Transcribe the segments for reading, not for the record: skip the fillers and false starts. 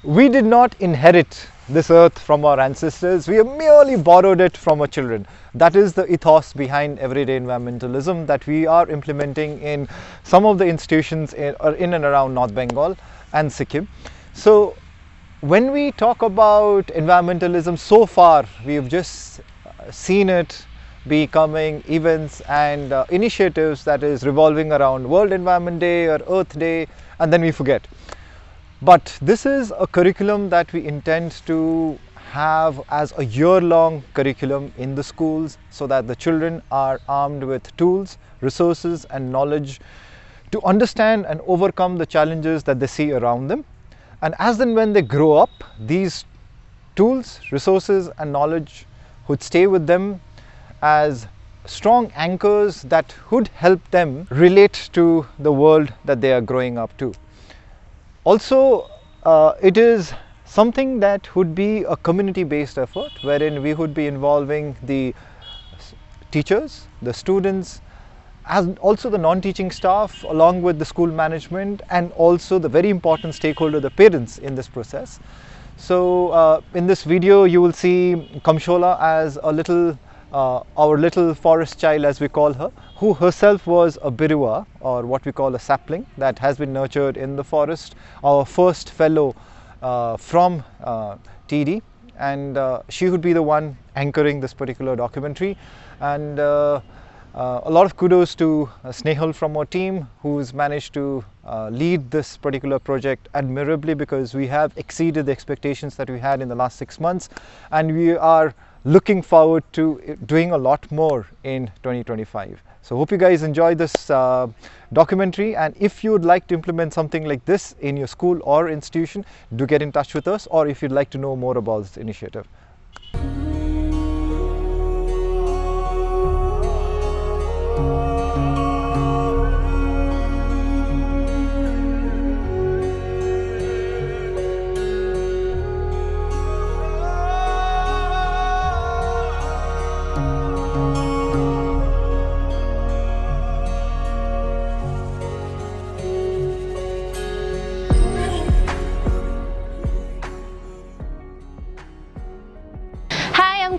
We did not inherit this earth from our ancestors, we have merely borrowed it from our children. That is the ethos behind everyday environmentalism that we are implementing in some of the institutions in and around North Bengal and Sikkim. So when we talk about environmentalism, so far we have just seen it becoming events and initiatives that is revolving around World Environment Day or Earth Day, and then we forget. But this is a curriculum that we intend to have as a year-long curriculum in the schools, so that the children are armed with tools, resources and knowledge to understand and overcome the challenges that they see around them. And as and when they grow up, these tools, resources and knowledge would stay with them as strong anchors that would help them relate to the world that they are growing up to. Also, it is something that would be a community-based effort, wherein we would be involving the teachers, the students, as also the non-teaching staff, along with the school management, and also the very important stakeholder, the parents, in this process. So in this video you will see Kamshola as a little our little forest child, as we call her, who herself was a birua, or what we call a sapling, that has been nurtured in the forest, our first fellow from Tieedi, and she would be the one anchoring this particular documentary. And a lot of kudos to Snehal from our team, who's managed to lead this particular project admirably, because we have exceeded the expectations that we had in the last 6 months, and we are looking forward to doing a lot more in 2025. So hope you guys enjoy this documentary, and if you would like to implement something like this in your school or institution, do get in touch with us, or if you'd like to know more about this initiative.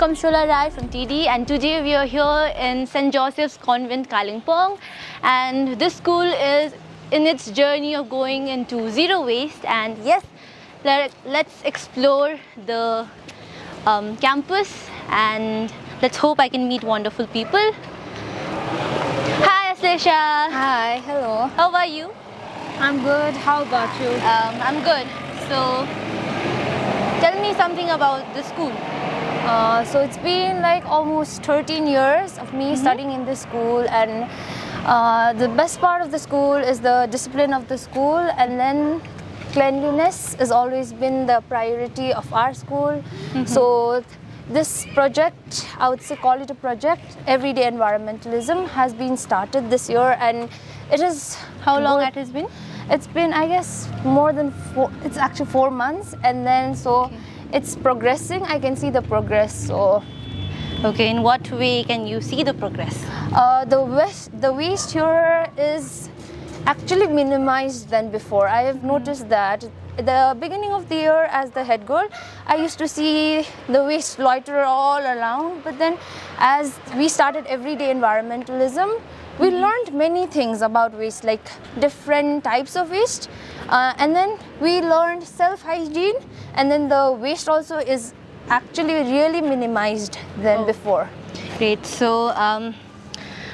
Kamshola Rai from Tieedi, and today we are here in St. Joseph's Convent, Kalimpong, and this school is in its journey of going into zero waste. And yes, let's explore the campus, and let's hope I can meet wonderful people. Hi Aslesha. Hi, hello. How are you? I'm good. How about you? I'm good. So tell me something about the school. So it's been like almost 13 years of me studying in this school, and the best part of the school is the discipline of the school, and then cleanliness has always been the priority of our school. So this project, I would say call it a project, Everyday Environmentalism, has been started this year, and it is... How long it has been? It's been, I guess, more than it's actually 4 months, and then so it's progressing. I can see the progress. So okay, in what way can you see the progress? The waste here is actually minimized than before. I have noticed that at the beginning of the year, as the head girl, I used to see the waste loiter all around, but then as we started Everyday Environmentalism, we learned many things about waste, like different types of waste, and then we learned self-hygiene, and then the waste also is actually really minimized than before. Great. So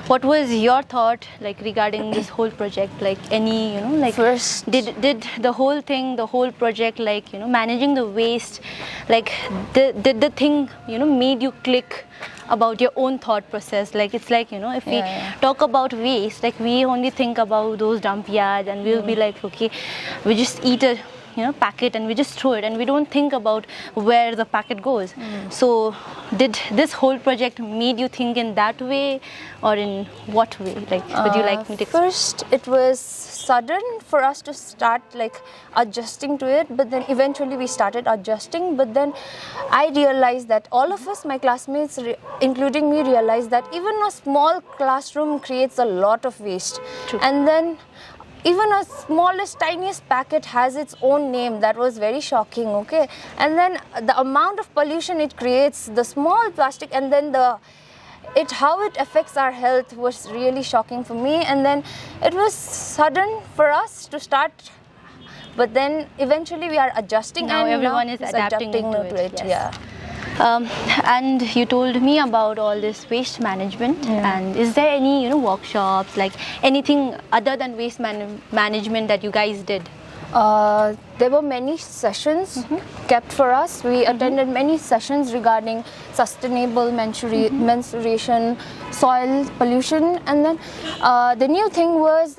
what was your thought like regarding this whole project? Like any, like first, did the whole thing, the whole project, like managing the waste, like did the thing made you click about your own thought process? Like it's like if we talk about waste, like we only think about those dump yards, and we'll be like, okay, we just eat a packet and we just throw it, and we don't think about where the packet goes. So did this whole project made you think in that way, or in what way? Like, would you like me to explain? First, it was sudden for us to start like adjusting to it, but then eventually we started adjusting. But then I realized that all of us, my classmates, including me, realized that even a small classroom creates a lot of waste. True. And then even a smallest, tiniest packet has its own name. That was very shocking, okay? And then the amount of pollution it creates, the small plastic, and then how it affects our health was really shocking for me. And then it was sudden for us to start, but then eventually we are adjusting. Now and everyone is adapting to it. Yes. Yeah. And you told me about all this waste management. And is there any workshops, like anything other than waste management that you guys did? There were many sessions kept for us. We attended many sessions regarding sustainable menstruation, soil pollution, and then the new thing was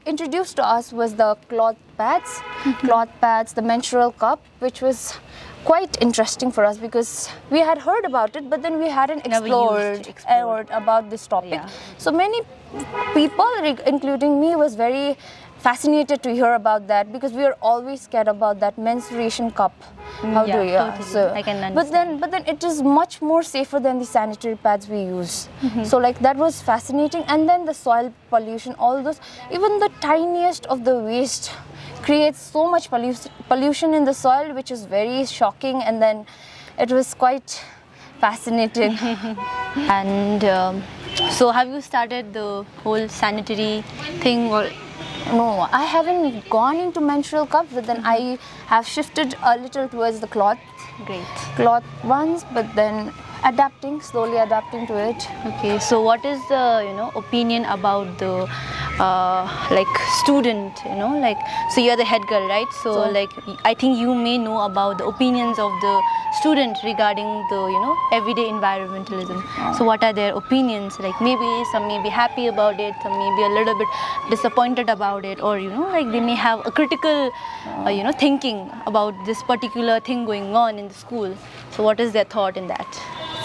introduced to us was the cloth pads, the menstrual cup, which was quite interesting for us because we had heard about it, but then we hadn't explored about this topic. Yeah. So many people, including me, was very fascinated to hear about that because we are always scared about that menstruation cup. Totally. I can understand. But then it is much more safer than the sanitary pads we use. So like that was fascinating. And then the soil pollution, all those, even the tiniest of the waste creates so much pollution in the soil, which is very shocking. And then it was quite fascinating. And so have you started the whole sanitary thing, or? No, I haven't gone into menstrual cups, but then I have shifted a little towards the cloth ones, but then slowly adapting to it. Okay, so what is the opinion about the student, so you're the head girl, right? So I think you may know about the opinions of the student regarding the everyday environmentalism. So what are their opinions? Like maybe some may be happy about it, some may be a little bit disappointed about it, or they may have a critical thinking about this particular thing going on in the school. So what is their thought in that?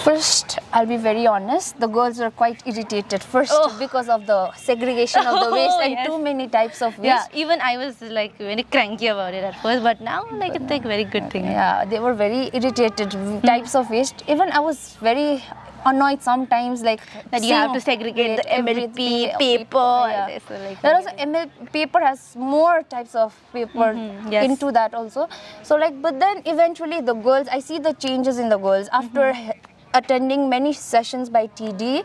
First, I'll be very honest, the girls were quite irritated because of the segregation of the waste and too many types of waste. Yeah, even I was very cranky about it at first, but now it's a very good thing. Yeah, they were very irritated types of waste. Even I was very annoyed sometimes, that you have to segregate the MLP paper. Yeah. There also MLP paper has more types of paper into that also. So but then eventually the girls, I see the changes in the girls after attending many sessions by Tieedi.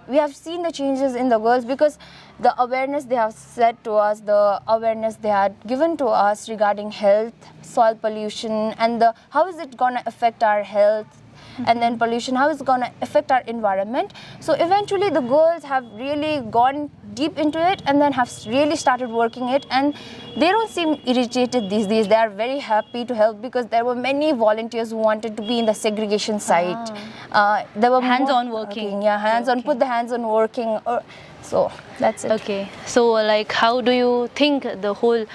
We have seen the changes in the girls because the awareness they have said to us, the awareness they had given to us regarding health, soil pollution, and how is it going to affect our health, and then pollution, how is it going to affect our environment. So eventually the girls have really gone deep into it and then have really started working it, and they don't seem irritated these days. They are very happy to help because there were many volunteers who wanted to be in the segregation site. There were hands-on working. Hands-on, put the hands on working. So that's it. Okay, so how do you think the whole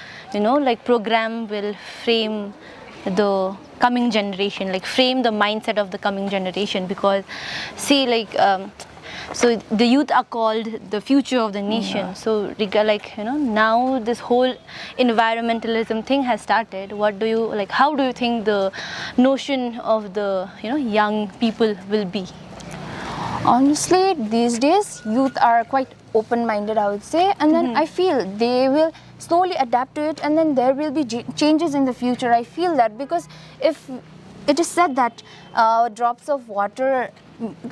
program will frame the coming generation, frame the mindset of the coming generation? Because see, so the youth are called the future of the nation. So now this whole environmentalism thing has started. What do you how do you think the notion of the young people will be? Honestly, these days youth are quite open-minded, I would say, and then I feel they will slowly adapt to it, and then there will be changes in the future. I feel that because if it is said that drops of water,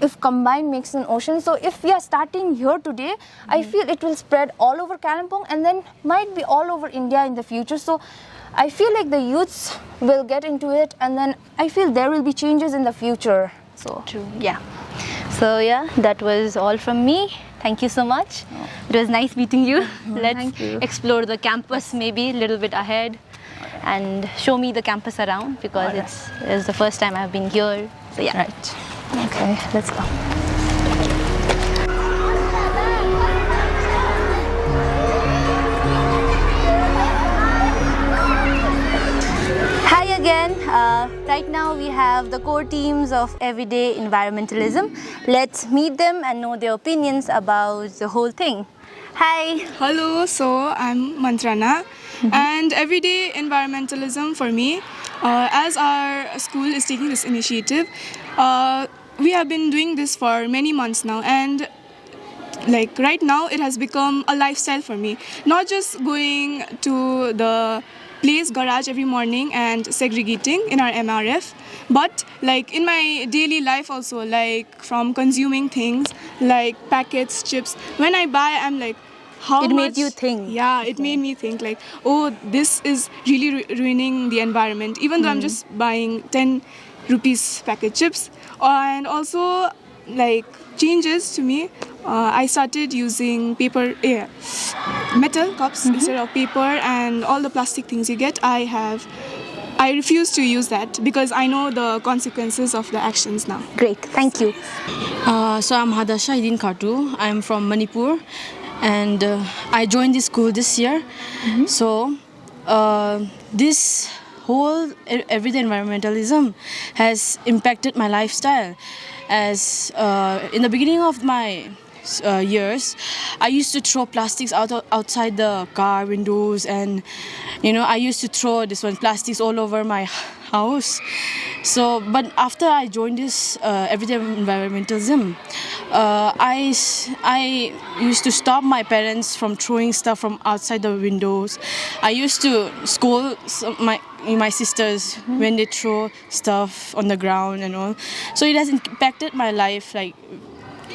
if combined, makes an ocean. So if we are starting here today, I feel it will spread all over Kalimpong and then might be all over India in the future. So I feel like the youths will get into it, and then I feel there will be changes in the future. So true. Yeah. So that was all from me. Thank you so much. It was nice meeting you. Let's explore the campus maybe a little bit ahead and show me the campus around because it's the first time I've been here. So Right. Okay, let's go. Hi again. Right now we have the core teams of Everyday Environmentalism. Let's meet them and know their opinions about the whole thing. Hi. Hello, so I'm Mantrana, and Everyday Environmentalism for me, as our school is taking this initiative, we have been doing this for many months now, and like right now it has become a lifestyle for me. Not just going to the place garage every morning and segregating in our MRF, but like in my daily life also, like from consuming things like packets, chips. When I buy, I'm like, how It much? made you think. Yeah, it made me think like, oh, this is really ruining the environment. Even though I'm just buying 10 rupees packet chips, and also like changes to me. I started using metal cups instead of paper and all the plastic things you get. I refuse to use that because I know the consequences of the actions now. Great, thank you. So I'm Hadasha Idin Khatu. I'm from Manipur, and I joined this school this year. So this whole everyday environmentalism has impacted my lifestyle. As in the beginning of my years, I used to throw plastics outside the car windows, and I used to throw plastics all over my house. So, but after I joined this everyday environmentalism, I used to stop my parents from throwing stuff from outside the windows. I used to scold my sisters when they throw stuff on the ground and all. So it has impacted my life like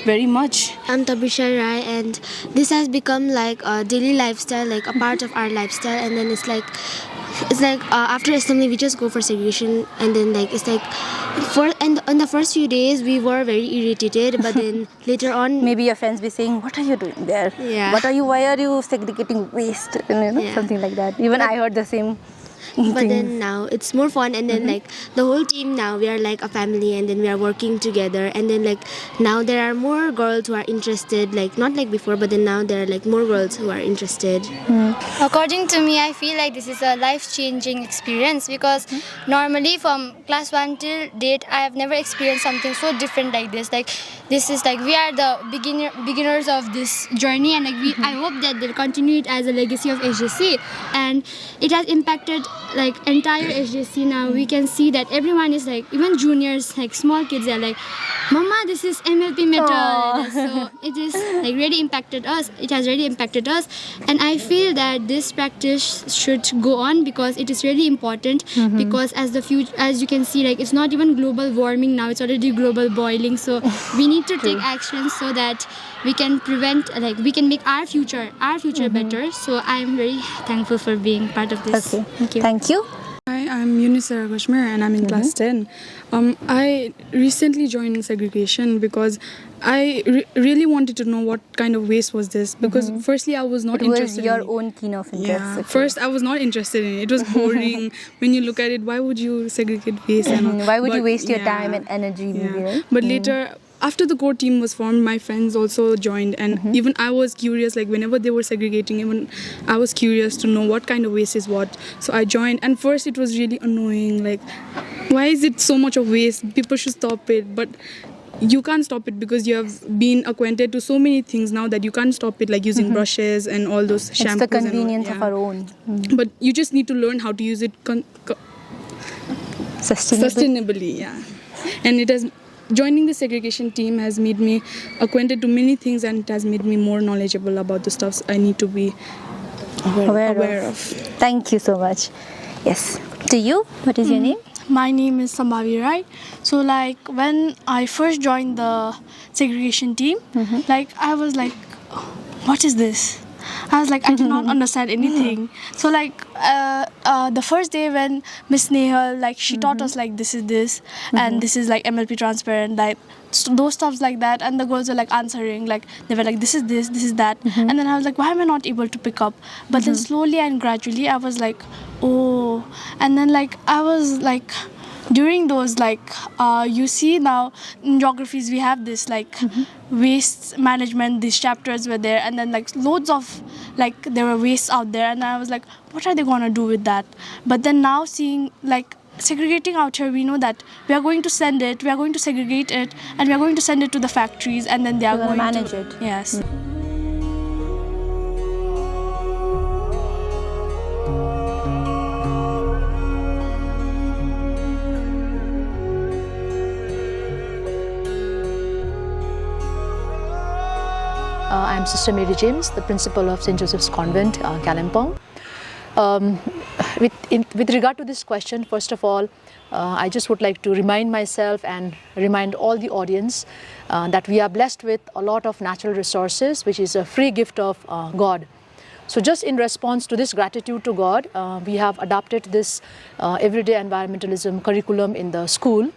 very much. I'm Tabisha Rai, and this has become like a daily lifestyle, like a part of our lifestyle. And then it's like after assembly we just go for segregation, and then like it's like in the first few days we were very irritated, but then later on Maybe your friends be saying, what are you doing there? Yeah. Why are you segregating waste? Yeah. Something like that. Even I heard the same. but then now it's more fun, and then like the whole team now we are like a family, and then we are working together, and then like now there are more girls who are interested, like not like before, but then now there are like more girls who are interested. According to me, I feel like this is a life-changing experience because normally from class 1 till date, I have never experienced something so different like this. Like this is like we are the beginners of this journey, and like I hope that they'll continue it as a legacy of HJC, and it has impacted like entire HJC. Now we can see that everyone is like, even juniors, like small kids, are like, Mama, this is MLP metal. So it is like really impacted us. It has really impacted us, and I feel that this practice should go on because it is really important. Because as you can see, like it's not even global warming now; it's already global boiling. So we need to take action so that we can prevent, like we can make our future better. So I am very thankful for being part of this. Okay. Thank you. Thank you. Hi, I'm Yunisara Kashmir, and I'm in class 10. I recently joined segregation because I really wanted to know what kind of waste was this, because firstly I was not It was interested your in it. own keen of interest. Yeah, Okay. first I was not interested in it. It was boring. When you look at it, why would you segregate waste? And all? Why would you But waste your yeah, time and energy? Maybe, yeah. right? But later, after the core team was formed, my friends also joined, and even I was curious, like whenever they were segregating, even I was curious to know what kind of waste is what. So I joined, and first it was really annoying, like why is it so much of waste? People should stop it. But you can't stop it because you have been acquainted to so many things now that you can't stop it, like using brushes and all those shampoos. It's the convenience and of all, our own. But you just need to learn how to use it sustainably, yeah. And it has joining the segregation team has made me acquainted to many things, and it has made me more knowledgeable about the stuffs I need to be aware of. Thank you so much. Yes. To you, what is your name? My name is Sambhavi Rai. So like when I first joined the segregation team, like I was like, what is this? I was like, I did not understand anything. So like the first day when Miss Nehal, like she taught us like this is this and this is like MLP transparent, like those stuffs like that, and the girls were like answering, like they were like this is this, this is that, and then I was like, why am I not able to pick up? But then slowly and gradually I was like, oh, and then like I was like, during those like you see now in geographies we have this like waste management, these chapters were there, and then like loads of like there were wastes out there, and I was like, what are they gonna do with that? But then now seeing like segregating out here, we know that we are going to send it, we are going to segregate it, and we are going to send it to the factories, and then they are going manage to it. Yes. I'm Sister Mary James, the principal of St. Joseph's Convent, Kalimpong. With regard to this question, first of all, I just would like to remind myself and remind all the audience that we are blessed with a lot of natural resources, which is a free gift of God. So just in response to this gratitude to God, we have adopted this everyday environmentalism curriculum in the school.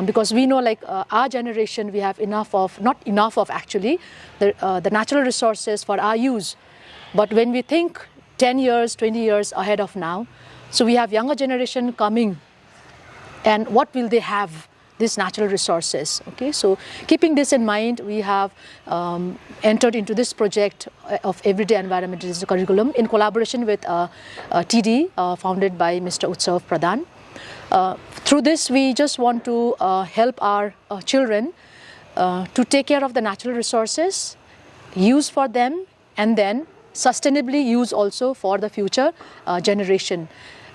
Because we know, like our generation, we have not enough of actually the natural resources for our use. But when we think 10 years, 20 years ahead of now, so we have younger generation coming, and what will they have? These natural resources. Okay, so keeping this in mind, we have entered into this project of everyday environmentalism curriculum in collaboration with Tieedi, founded by Mr. Utsav Pradhan. Through this, we just want to help our children to take care of the natural resources, use for them, and then sustainably use also for the future generation.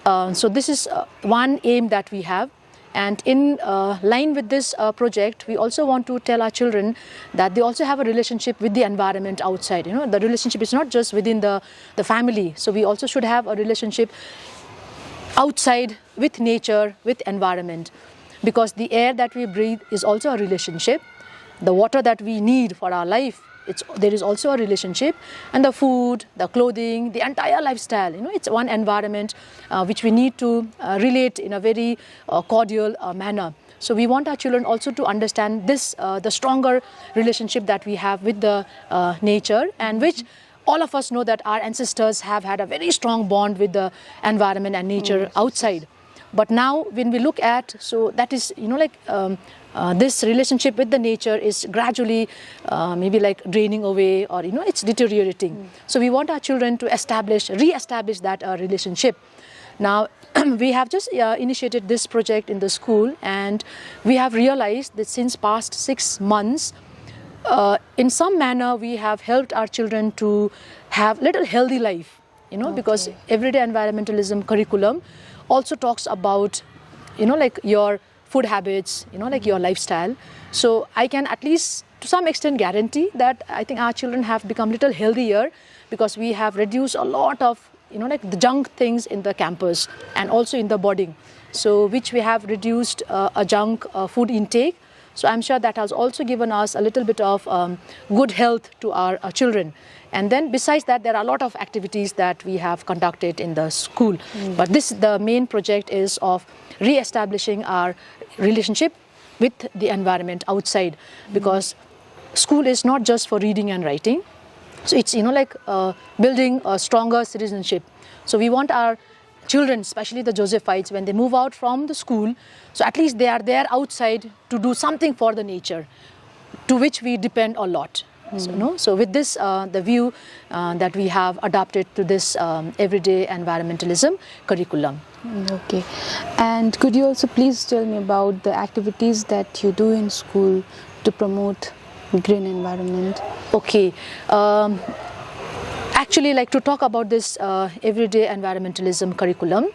So this is one aim that we have. And in line with this project, we also want to tell our children that they also have a relationship with the environment outside. You know, the relationship is not just within the family. So we also should have a relationship outside with nature, with environment. Because the air that we breathe is also a relationship. The water that we need for our life, there is also a relationship. And the food, the clothing, the entire lifestyle, you know, it's one environment which we need to relate in a very cordial manner. So we want our children also to understand this, the stronger relationship that we have with the nature, and which all of us know that our ancestors have had a very strong bond with the environment and nature outside. But now when we look at, so that is, you know, like this relationship with the nature is gradually maybe like draining away, or, you know, it's deteriorating. So we want our children to re-establish that relationship. Now, we have just initiated this project in the school, and we have realized that since past 6 months, in some manner, we have helped our children to have little healthy life, you know, because everyday environmentalism curriculum also talks about, you know, like your food habits, you know, like your lifestyle. So I can at least to some extent guarantee that I think our children have become little healthier, because we have reduced a lot of, you know, like the junk things in the campus and also in the boarding. So which we have reduced a junk food intake. So I'm sure that has also given us a little bit of good health to our children. And then besides that, there are a lot of activities that we have conducted in the school. But the main project is of re-establishing our relationship with the environment outside, because school is not just for reading and writing. So it's, you know, like building a stronger citizenship. So we want our children, especially the Josephites, when they move out from the school, so at least they are there outside to do something for the nature, to which we depend a lot. So, you know, so with this, the view that we have adopted to this everyday environmentalism curriculum. Okay. And could you also please tell me about the activities that you do in school to promote green environment? Okay. Actually, like to talk about this everyday environmentalism curriculum,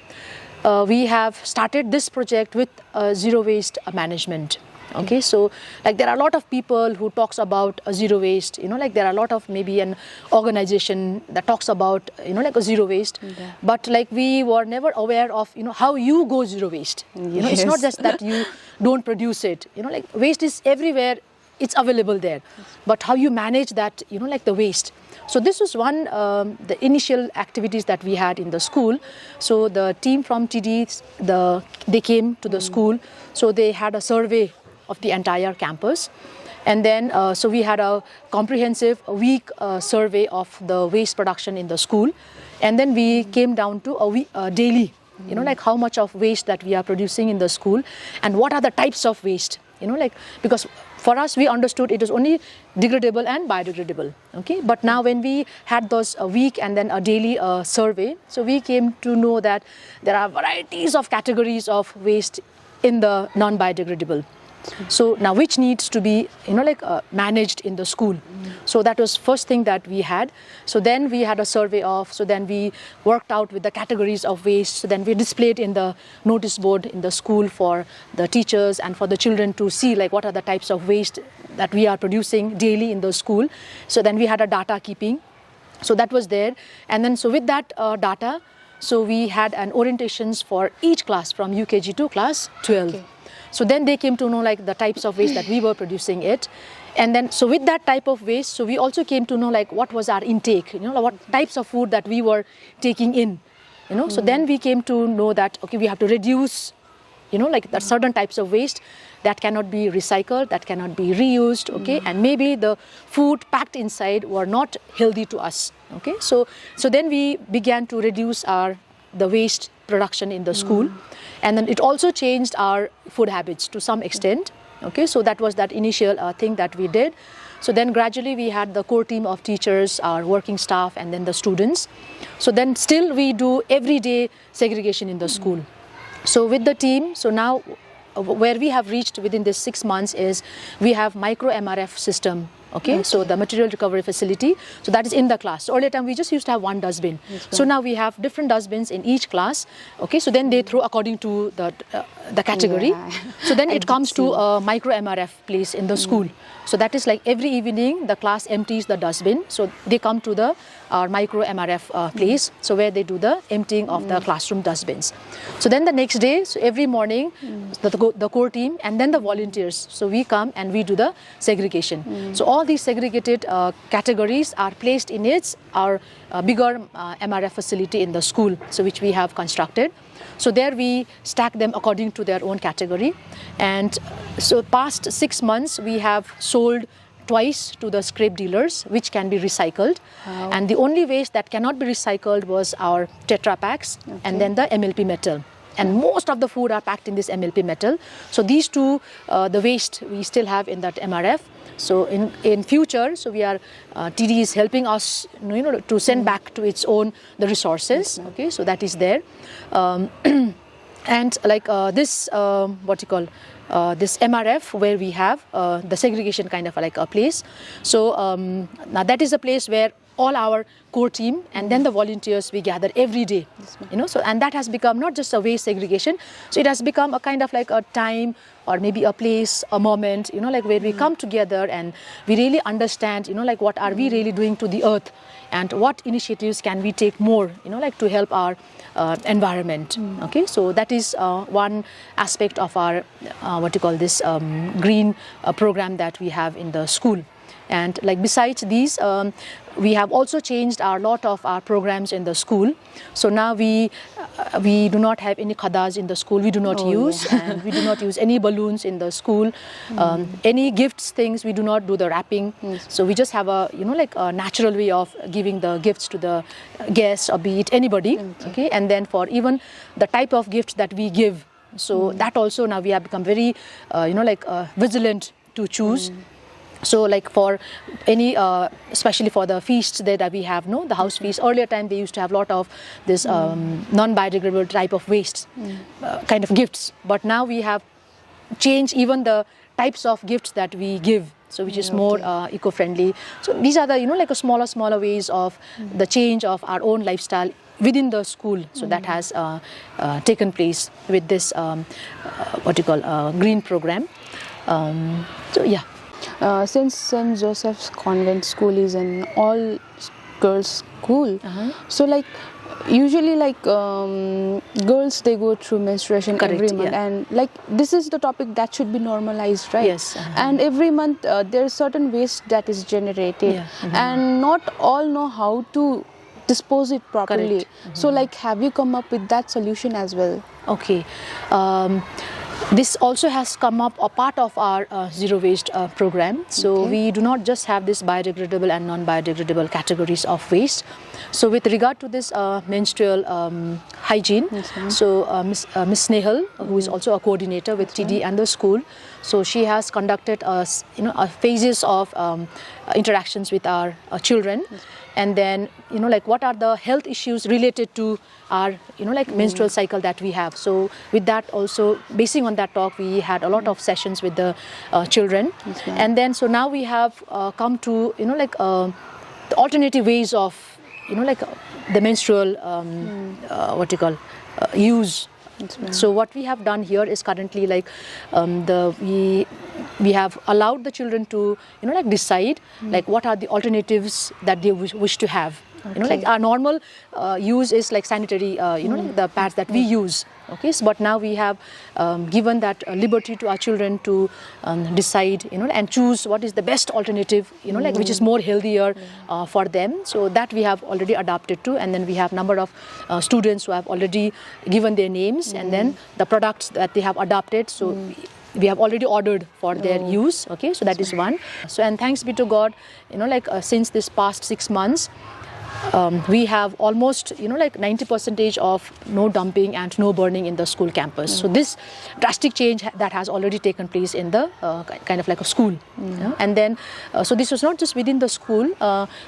we have started this project with zero waste management. Okay, so like there are a lot of people who talks about zero waste, you know, like there are a lot of maybe an organization that talks about, you know, like a zero waste, but like we were never aware of, you know, how you go zero waste. You know, it's not just that you don't produce it, you know, like waste is everywhere, it's available there, but how you manage that, you know, like the waste. So this was one, the initial activities that we had in the school. So the team from Tieedi, they came to the school, so they had a survey of the entire campus. And then, so we had a comprehensive week survey of the waste production in the school. And then we came down to a daily, you know, like how much of waste that we are producing in the school, and what are the types of waste, you know, like, because for us, we understood it is only degradable and biodegradable, okay? But now when we had those a week and then a daily survey, so we came to know that there are varieties of categories of waste in the non-biodegradable. So now which needs to be, managed in the school. So that was first thing that we had. So then we had a survey so then we worked out with the categories of waste. So then we displayed in the notice board in the school for the teachers and for the children to see like what are the types of waste that we are producing daily in the school. So then we had a data keeping. So that was there. And then so with that data, so we had an orientations for each class from UKG to class 12. Okay. So then they came to know like the types of waste that we were producing it. And then, so with that type of waste, so we also came to know like what was our intake, what types of food that we were taking in, So then we came to know that, okay, we have to reduce, like the certain types of waste that cannot be recycled, that cannot be reused, okay? And maybe the food packed inside were not healthy to us, okay? So then we began to reduce the waste production in the school. And then it also changed our food habits to some extent. Okay, so that was that initial thing that we did. So then gradually we had the core team of teachers, our working staff, and then the students. So then still we do everyday segregation in the school. So with the team, so now where we have reached within this 6 months is we have micro MRF system. Okay, so the material recovery facility, so that is in the class. So earlier time we just used to have one dustbin. So now we have different dustbins in each class. Okay, so then they throw according to the category. Yeah. So then it comes to a micro MRF place in the school. So that is like every evening the class empties the dustbin. So they come to our micro MRF place, so where they do the emptying of the classroom dustbins. So then the next day, so every morning, the core team and then the volunteers, so we come and we do the segregation. So all these segregated categories are placed in our bigger MRF facility in the school, so which we have constructed. So there we stack them according to their own category. And so past 6 months, we have sold twice to the scrap dealers, which can be recycled. Wow. And the only waste that cannot be recycled was our Tetra packs and then the MLP metal. And most of the food are packed in this MLP metal. So these two, the waste we still have in that MRF. So in future, so we are, Tieedi is helping us, to send back to its own the resources. Okay, so that is there. And like this, this MRF where we have the segregation kind of like a place. So now that is a place where all our core team and then the volunteers we gather every day, so and that has become not just a waste segregation, so it has become a kind of like a time or maybe a place, a moment, like where we come together and we really understand, like what are we really doing to the earth and what initiatives can we take more, like to help our environment. Okay, so that is one aspect of our green program that we have in the school. And like besides these, we have also changed a lot of our programs in the school. So now we do not have any khadas in the school. We do not use, and we do not use any balloons in the school. Any gifts things, we do not do the wrapping. So we just have a a natural way of giving the gifts to the guests or be it anybody. Okay, and then for even the type of gifts that we give, so that also now we have become very vigilant to choose. So like for any, especially for the feasts that we have, the house feast, earlier time they used to have a lot of this non-biodegradable type of waste kind of gifts. But now we have changed even the types of gifts that we give, so which is more eco-friendly. So these are the, like a smaller ways of the change of our own lifestyle within the school. So that has taken place with this, green program. So yeah. Since St. Joseph's Convent School is an all girls school, so like usually like girls, they go through menstruation every month, and like this is the topic that should be normalized, right? Yes. And every month there is certain waste that is generated, and not all know how to dispose it properly. So like, have you come up with that solution as well? Okay. This also has come up a part of our zero waste program. So we do not just have this biodegradable and non-biodegradable categories of waste. So with regard to this menstrual hygiene, so Miss Snehal, who is also a coordinator with Tieedi and the school, so she has conducted a phases of interactions with our children, and then like what are the health issues related to our like menstrual cycle that we have. So with that also, basing on that talk, we had a lot of sessions with the children, and then so now we have come to like the alternative ways of like the menstrual what you call use. So what we have done here is currently like we have allowed the children to like decide like what are the alternatives that they wish to have. Like our normal use is like sanitary, like the pads that we use. Okay, so, but now we have given that liberty to our children to decide, and choose what is the best alternative, like which is more healthier for them. So that we have already adapted to, and then we have number of students who have already given their names, and then the products that they have adopted. So we have already ordered for their use. Okay, so that is one. So, and thanks be to God, like since this past 6 months, we have almost like 90% of no dumping and no burning in the school campus. So this drastic change that has already taken place in the kind of like a school. And then so this was not just within the school,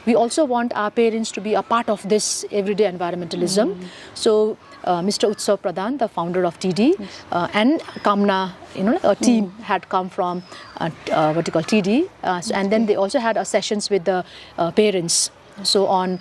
we also want our parents to be a part of this everyday environmentalism. So Mr. Utsav Pradhan, the founder of Tieedi, and Kamna, a team had come from what you call Tieedi, and then they also had sessions with the parents. So on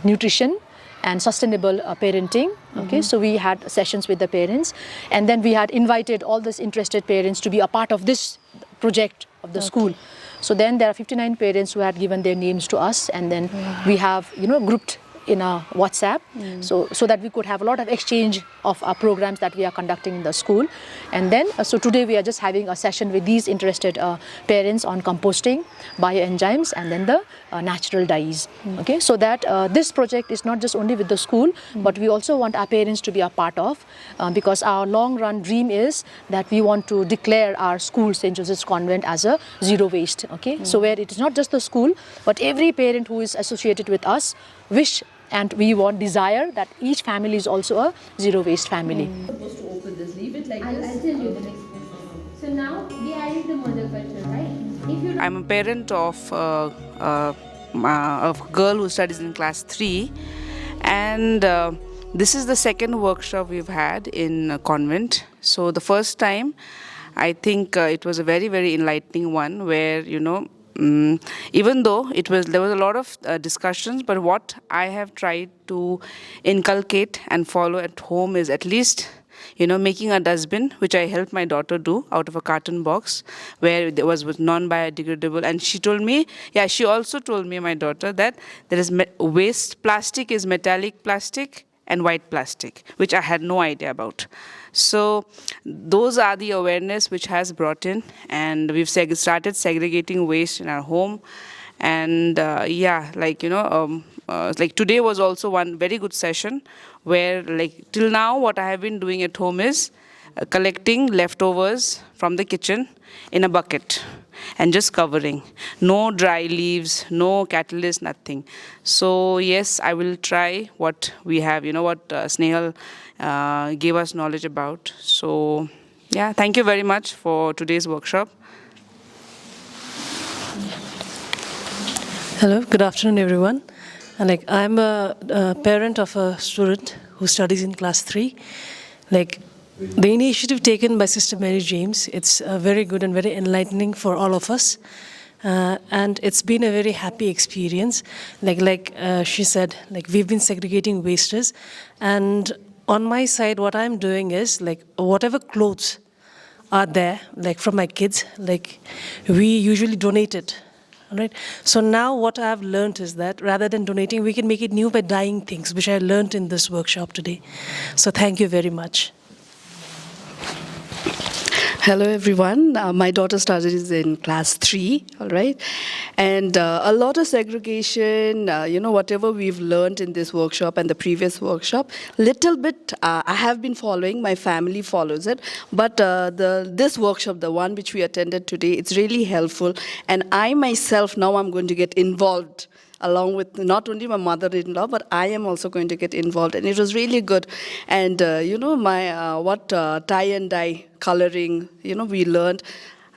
nutrition and sustainable parenting. Okay, so we had sessions with the parents, and then we had invited all these interested parents to be a part of this project of the school. So then there are 59 parents who had given their names to us, and then we have grouped in a WhatsApp, so that we could have a lot of exchange of our programs that we are conducting in the school. And then so today we are just having a session with these interested parents on composting, bioenzymes, and then the natural dyes. Okay, so that this project is not just only with the school, but we also want our parents to be a part of, because our long run dream is that we want to declare our school, St. Joseph's Convent, as a zero waste. Okay, so where it is not just the school, but every parent who is associated with us wish and we want desire that each family is also a zero waste family. Supposed to open this, leave it like I'll this. tell you the next question. So now we added the mother culture, right? If you I'm a parent of a girl who studies in class 3, and this is the second workshop we've had in Convent. So the first time, I think it was a very, very enlightening one where, even though there was a lot of discussions, but what I have tried to inculcate and follow at home is at least making a dustbin, which I helped my daughter do out of a carton box where it was non-biodegradable. And she told me, she also told me, my daughter, that there is waste. Plastic is metallic plastic and white plastic, which I had no idea about. So those are the awareness which has brought in, and we've started segregating waste in our home. And like today was also one very good session where, like, till now what I have been doing at home is collecting leftovers from the kitchen in a bucket and just covering. No dry leaves, no catalyst, nothing. So yes, I will try what we have, what Snehal gave us knowledge about. So yeah, thank you very much for today's workshop. Hello, good afternoon everyone. And I'm a parent of a student who studies in class 3. The initiative taken by Sister Mary James, it's very good and very enlightening for all of us. And it's been a very happy experience. She said, we've been segregating wastes. And on my side, what I'm doing is, whatever clothes are there, from my kids, we usually donate it. All right. So now what I've learned is that rather than donating, we can make it new by dyeing things, which I learned in this workshop today. So thank you very much. Hello everyone, my daughter studies in class 3, all right, and a lot of segregation, whatever we've learned in this workshop and the previous workshop, little bit I have been following, my family follows it, but this workshop, the one which we attended today, it's really helpful, and I myself now I'm going to get involved along with not only my mother-in-law, but I am also going to get involved. And it was really good. And, my tie and dye coloring, we learned.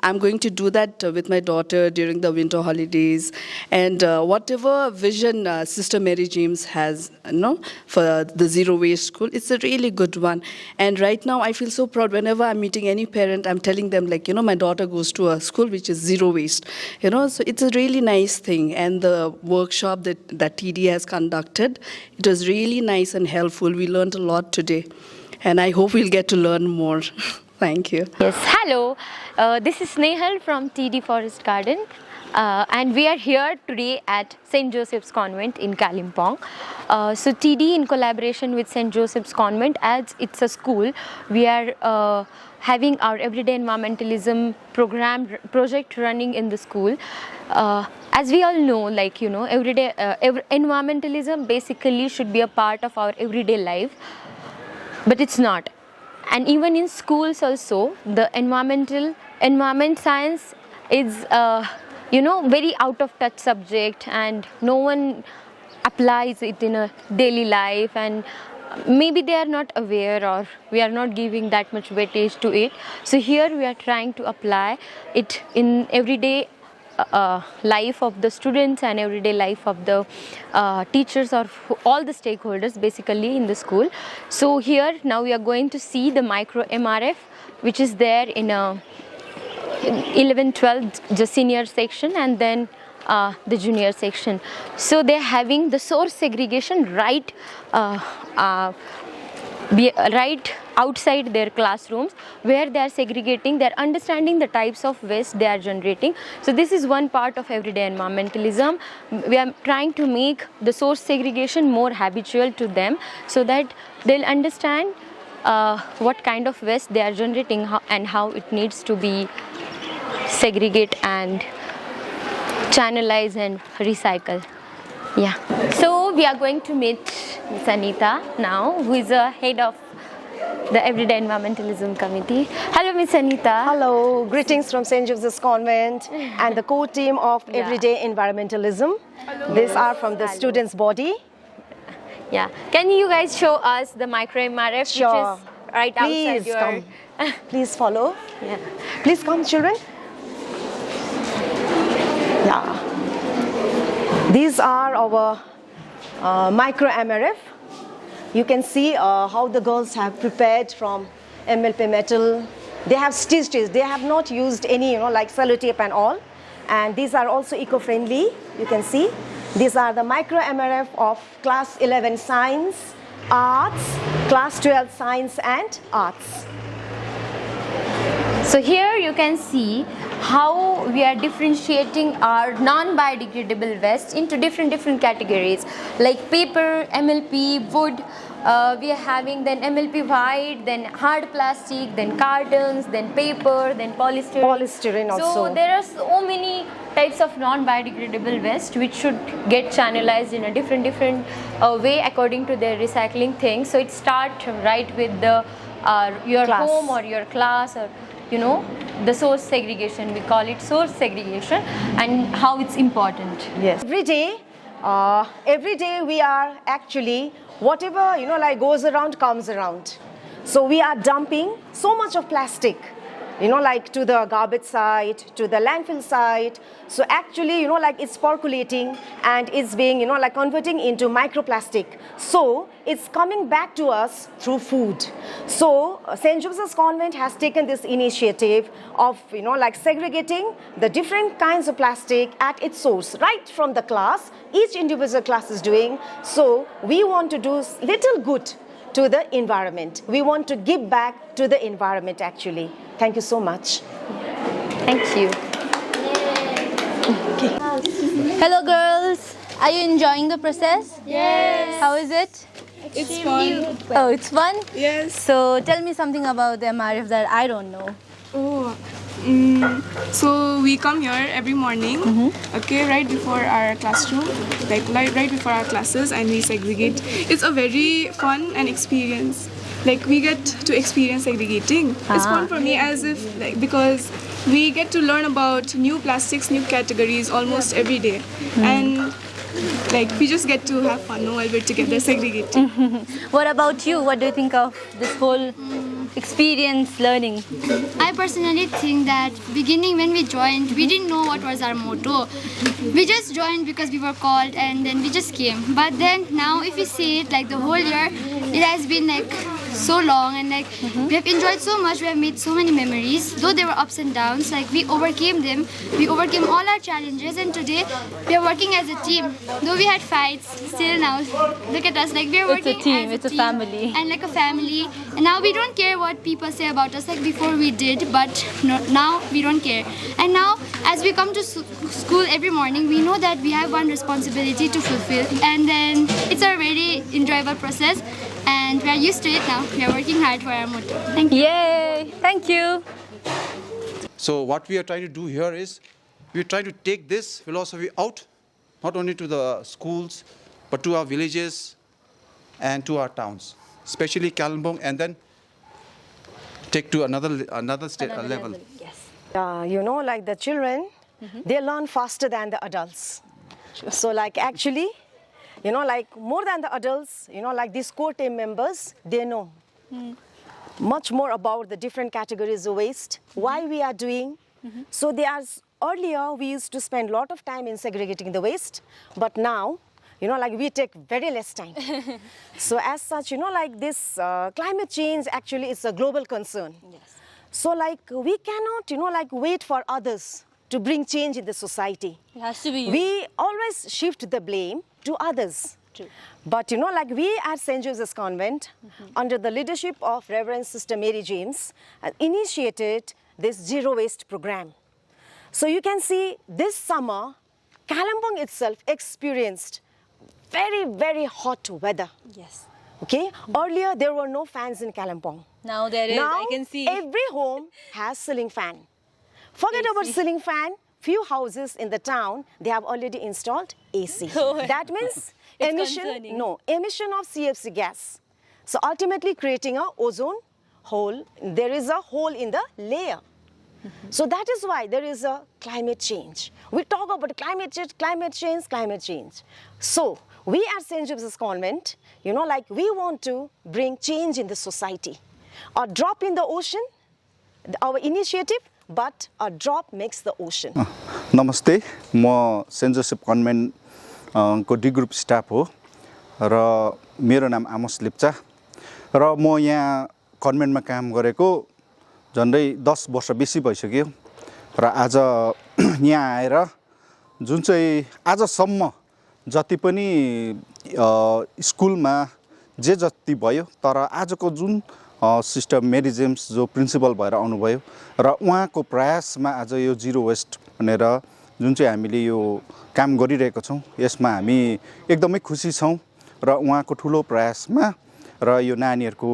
I'm going to do that with my daughter during the winter holidays. And whatever vision Sister Mary James has, for the zero waste school, it's a really good one. And right now, I feel so proud. Whenever I'm meeting any parent, I'm telling them, my daughter goes to a school which is zero waste. So it's a really nice thing. And the workshop that Tieedi has conducted, it was really nice and helpful. We learned a lot today. And I hope we'll get to learn more. Thank you. Yes, hello. This is Snehal from Tieedi Forest Garden. And we are here today at St. Joseph's Convent in Kalimpong. So Tieedi, in collaboration with St. Joseph's Convent, as it's a school, we are having our Everyday Environmentalism project running in the school. As we all know, everyday environmentalism basically should be a part of our everyday life, but it's not. And even in schools also, the environment science is, very out of touch subject, and no one applies it in a daily life, and maybe they are not aware, or we are not giving that much weightage to it. So here we are trying to apply it in everyday life of the students and everyday life of the teachers, or all the stakeholders basically in the school. So here now we are going to see the micro MRF, which is there in 11-12, the senior section, and then the junior section. So they're having the source segregation right outside their classrooms, where they are segregating, they are understanding the types of waste they are generating. So this is one part of everyday environmentalism. We are trying to make the source segregation more habitual to them, so that they'll understand what kind of waste they are generating and how it needs to be segregate and channelize and recycle. Yeah. So we are going to meet Miss Anita now, who is a head of the Everyday Environmentalism Committee. Hello, Miss Anita. Hello. Greetings from St. Joseph's Convent and the core team of Everyday Environmentalism. Hello. These are from the students' body. Yeah. Can you guys show us the micro MRF, sure, which is right outside your... Come. Please follow. Yeah. Please come, children. Yeah. These are our micro MRF. You can see how the girls have prepared from MLP metal. They have stitched it. They have not used any, like sellotape and all. And these are also eco-friendly. You can see. These are the micro MRF of class 11 science, arts, class 12 science and arts. So here you can see how we are differentiating our non-biodegradable waste into different categories, like paper, MLP, wood. We are having then MLP white, then hard plastic, then cartons, then paper, then polystyrene. Polystyrene also. So there are so many types of non-biodegradable waste which should get channelized in a different way according to their recycling thing. So it starts right with the your class. Home or your class, or the source segregation. We call it source segregation, and how it's important. Yes. Every day we are actually, whatever goes around comes around. So we are dumping so much of plastic, to the garbage site, to the landfill site. So actually, it's percolating and it's being, converting into microplastic. So it's coming back to us through food. So St. Joseph's Convent has taken this initiative of, segregating the different kinds of plastic at its source, right from the class. Each individual class is doing. So we want to do little good to the environment. We want to give back to the environment, actually. Thank you so much. Thank you. Okay. Hello, girls. Are you enjoying the process? Yes. How is it? It's fun. Oh, it's fun? Yes. So tell me something about the MRF that I don't know. Oh. So we come here every morning, okay, right before our classroom, right before our classes, and we segregate. It's a very fun and experience. We get to experience segregating. It's fun for me as if, because we get to learn about new plastics, new categories almost every day. And like we just get to have fun while we're together segregating. What about you? What do you think of this whole experience learning? I personally think that beginning when we joined, we didn't know what was our motto. We just joined because we were called and then we just came. But then now if we see it, like the whole year, it has been like so long and like we have enjoyed so much, we have made so many memories. Though there were ups and downs, like we overcame them. We overcame all our challenges and today we are working as a team. Though we had fights, still now look at us, like we are working It's a team, as it's a family. and like a family. And now we don't care what people say about us like before we did, but now we don't care. And now as we come to school every morning, we know that we have one responsibility to fulfill, and then it's a very enjoyable process and we are used to it now. We are working hard for our motto. Thank you. Yay! Thank you. So what we are trying to do here is we are trying to take this philosophy out, not only to the schools but to our villages and to our towns, especially Kalimpong, and then take to another level. Yes. You know, like the children, they learn faster than the adults. So like actually, you know, like more than the adults, you know, like these core team members, they know much more about the different categories of waste, why we are doing. So earlier we used to spend a lot of time in segregating the waste, but now, you know, like we take very less time. So as such, you know, like this climate change actually is a global concern. Yes. So like we cannot, you know, like wait for others to bring change in the society. It has to be you. We always shift the blame to others. True. But you know, like we at St. Joseph's Convent, under the leadership of Reverend Sister Mary James, initiated this zero waste program. So you can see this summer, Kalimpong itself experienced very, very hot weather. Yes. Okay. Earlier there were no fans in Kalimpong. Now there is. Now I can see. every home has ceiling fan. Forget about ceiling fan. Few houses in the town, they have already installed AC. That means emission of CFC gas. So ultimately creating a ozone hole. There is a hole in the layer. So that is why there is a climate change. We talk about climate change. So we at St. Joseph's Convent, you know, like we want to bring change in the society. A drop in the ocean, our initiative, but a drop makes the ocean. Namaste, म saint Joseph convent को D group staff हो र मेरो नाम आमोस लेप्चा र म यहाँ कन्भेन्टमा काम गरेको झन्डै 10 वर्ष बेसी भइसक्यो र आज यहाँ आएर जुन चाहिँ आजसम्म जति पनि स्कुलमा जे जति भयो तर आजको जुन सिस्टर मेरी जेम्स जो प्रिन्सिपल भएर आउनुभयो र उहाँको प्रयासमा आज यो जिरो वेस्ट भनेर जुन चाहिँ हामीले यो काम गरिरहेको छौं यसमा हामी एकदमै खुसी छौं र उहाँको ठुलो प्रयासमा र यो नानीहरुको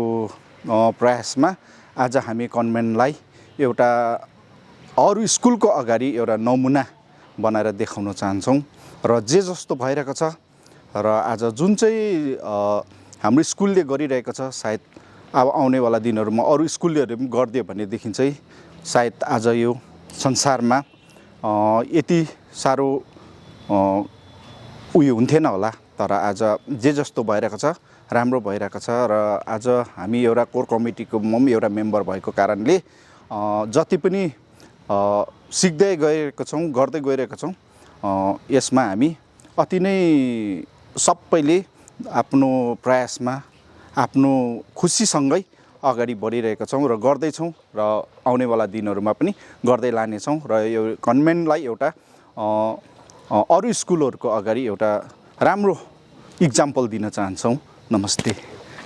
प्रयासमा आज हामी कन्भेन्टलाई एउटा अरु स्कुलको अगाडि एउटा नमुना बनाएर देखाउन चाहन्छौं र जे जस्तो भइरहेको छ र आज जुन चाहिँ हाम्रो स्कुलले गरिरहेको छ सायद अब आउने वाला दिनहरुमा अरु स्कुलहरुले पनि गर्दियो भने देखिन चाहिँ सायद आज यो संसारमा यति सारो उयो हुन्थेन होला तर आज जे जस्तो भइरहेको छ राम्रो भइरहेको छ र आज हामी एउटा कोर कमिटीको म एउटा मेम्बर भएको कारणले जति पनि सिक्दै गएको छौं गर्दै गइरहेको छौं यसमा हामी अति नै सबैले आफ्नो प्रयासमा आफ्नो खुसीसँगै अगाडि बढिरहेका छौं र गर्दै छौं र आउने वाला दिनहरुमा पनि गर्दै लाने छौं र यो कन्भेन्टलाई एउटा अरु स्कुलहरुको अगाडि एउटा राम्रो एक्जाम्पल दिन चाहन्छौं नमस्ते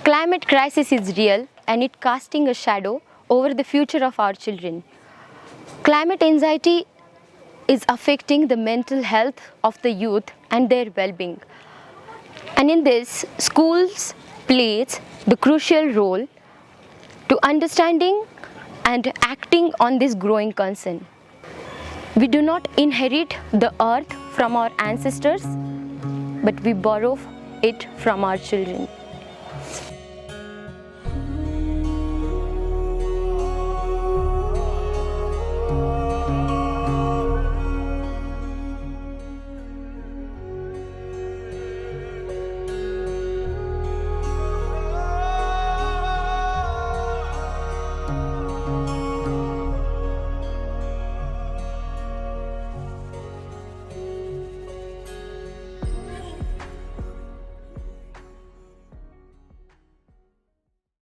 Climate crisis is real and it casting a shadow over the future of our children. Climate anxiety is affecting the mental health of the youth and their well-being. And in this, schools plays the crucial role to understanding and acting on this growing concern. We do not inherit the earth from our ancestors, but we borrow it from our children.